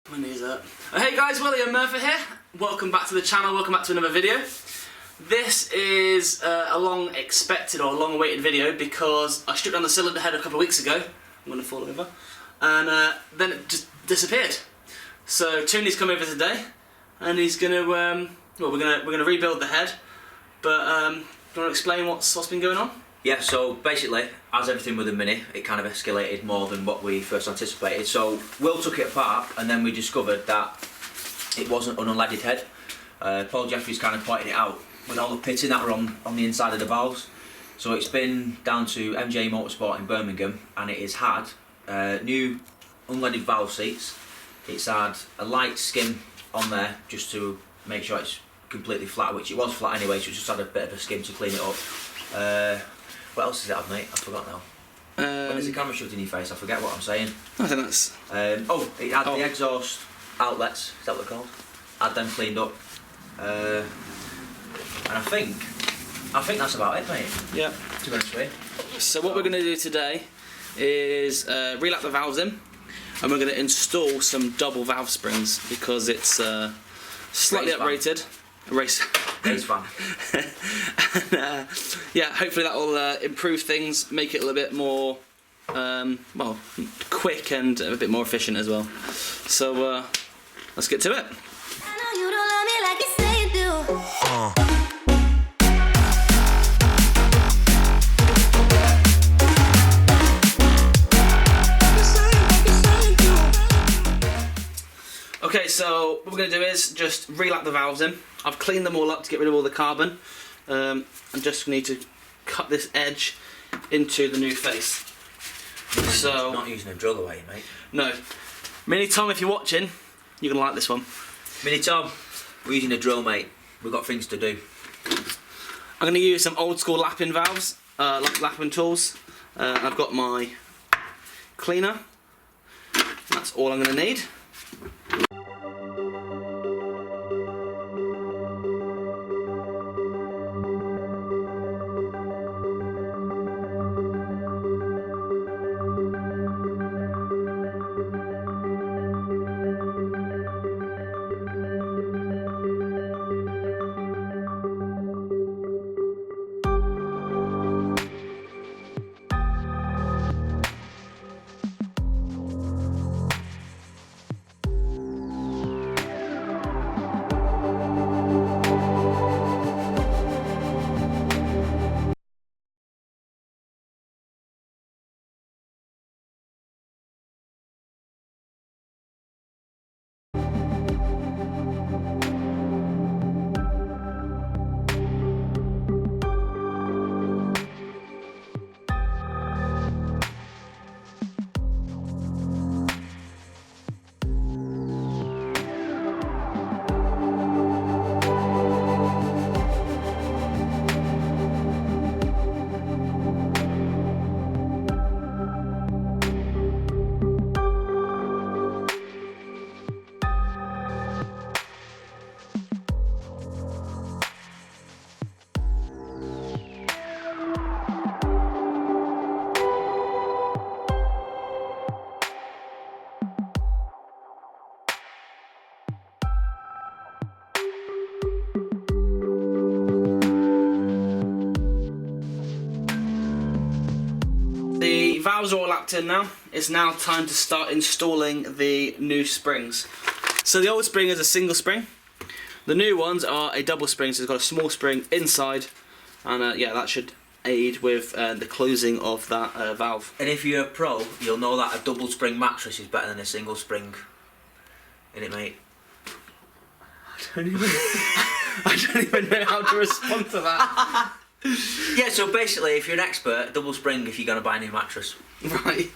My knees hurt. Hey guys, William Murphy here. Welcome back to the channel, welcome back to another video. This is a long expected or long awaited video because I stripped down the cylinder head a couple of weeks ago. I'm going to fall over. And then it just disappeared. So Toony's come over today and he's going to, well, we're going to rebuild the head. But do you want to explain what's been going on? Yeah, so basically, as everything with the Mini, it kind of escalated more than what we first anticipated. So Will took it apart and then we discovered that it wasn't an unleaded head. Paul Jeffries kind of pointed it out with all the pitting that were on the inside of the valves. So it's been down to MJ Motorsport in Birmingham and it has had new unleaded valve seats. It's had a light skim on there just to make sure it's completely flat, which it was flat anyway, so it just had a bit of a skim to clean it up. What else does it have, mate? I forgot now. When is the camera shoved in your face? I forget what I'm saying. I think that's... oh, it had the exhaust outlets, is that what they're called? Had them cleaned up. And I think that's about it, mate. Yeah. To be honest with you. So what we're going to do today is relap the valves in, and we're going to install some double valve springs because it's slightly uprated. Race fan. And, yeah, hopefully that will improve things, make it a little bit more, well, quick and a bit more efficient as well. So let's get to it. Okay, so what we're going to do is just relap the valves in. I've cleaned them all up to get rid of all the carbon. And just need to cut this edge into the new face. So Not using a drill away, mate. No. Mini Tom, if you're watching, you're going to like this one. Mini Tom, we're using a drill, mate. We've got things to do. I'm going to use some old school lapping valves, lapping tools. I've got my cleaner. That's all I'm going to need. The valves are all lapped in now. It's now time to start installing the new springs. So the old spring is a single spring. The new ones are a double spring, so it's got a small spring inside, and yeah, that should aid with the closing of that valve. And if you're a pro, you'll know that a double spring mattress is better than a single spring. Innit, mate? I don't even know how to respond to that. Yeah, so basically, if you're an expert, double spring if you're going to buy a new mattress. Right.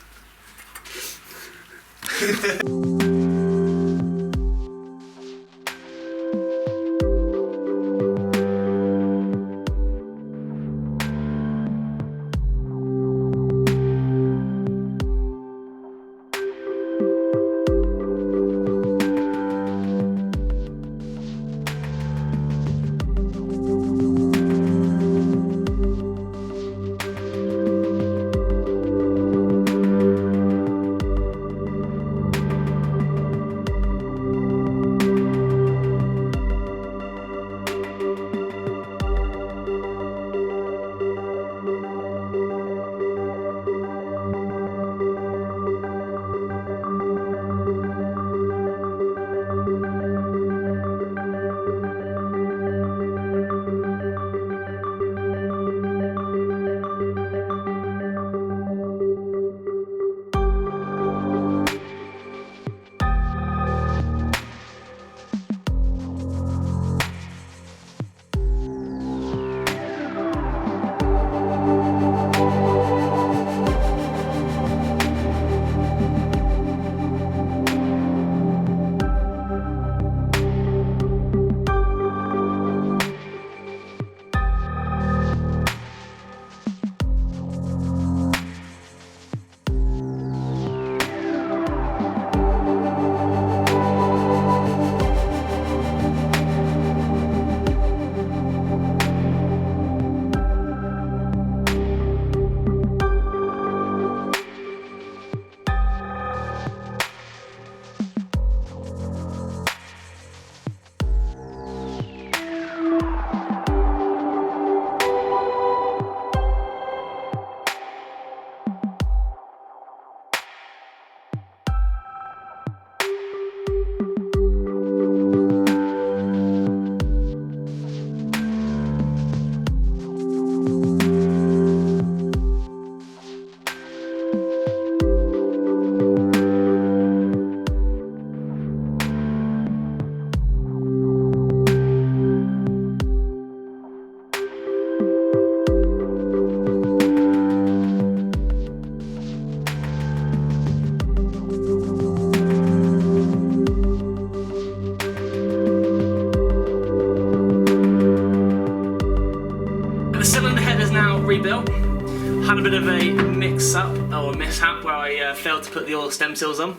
had a bit of a mix-up, or a mishap, where I failed to put the oil stem seals on.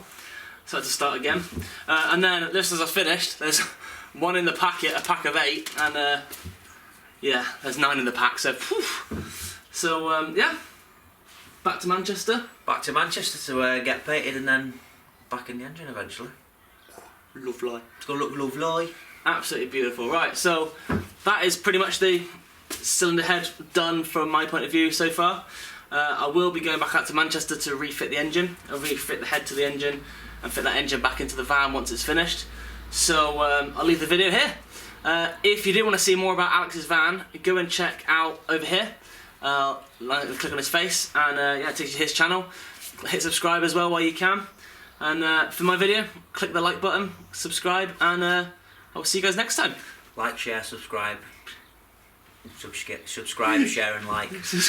So I had to start again. And then, just as I finished, there's one in the packet, a pack of 8, and yeah, there's 9 in the pack, so whew. So, yeah, back to Manchester. Back to Manchester to get painted and then back in the engine eventually. Lovely. It's going to look lovely. Absolutely beautiful. Right, so that is pretty much the cylinder head done from my point of view so far. I will be going back out to Manchester to refit the engine. I'll refit the head to the engine and fit that engine back into the van once it's finished. So I'll leave the video here. If you do want to see more about Alex's van, go and check out over here. Click on his face and yeah, it takes you to his channel. Hit subscribe as well while you can. And for my video, click the like button, subscribe, and I'll see you guys next time. Like, share, subscribe. Subscribe, share and like.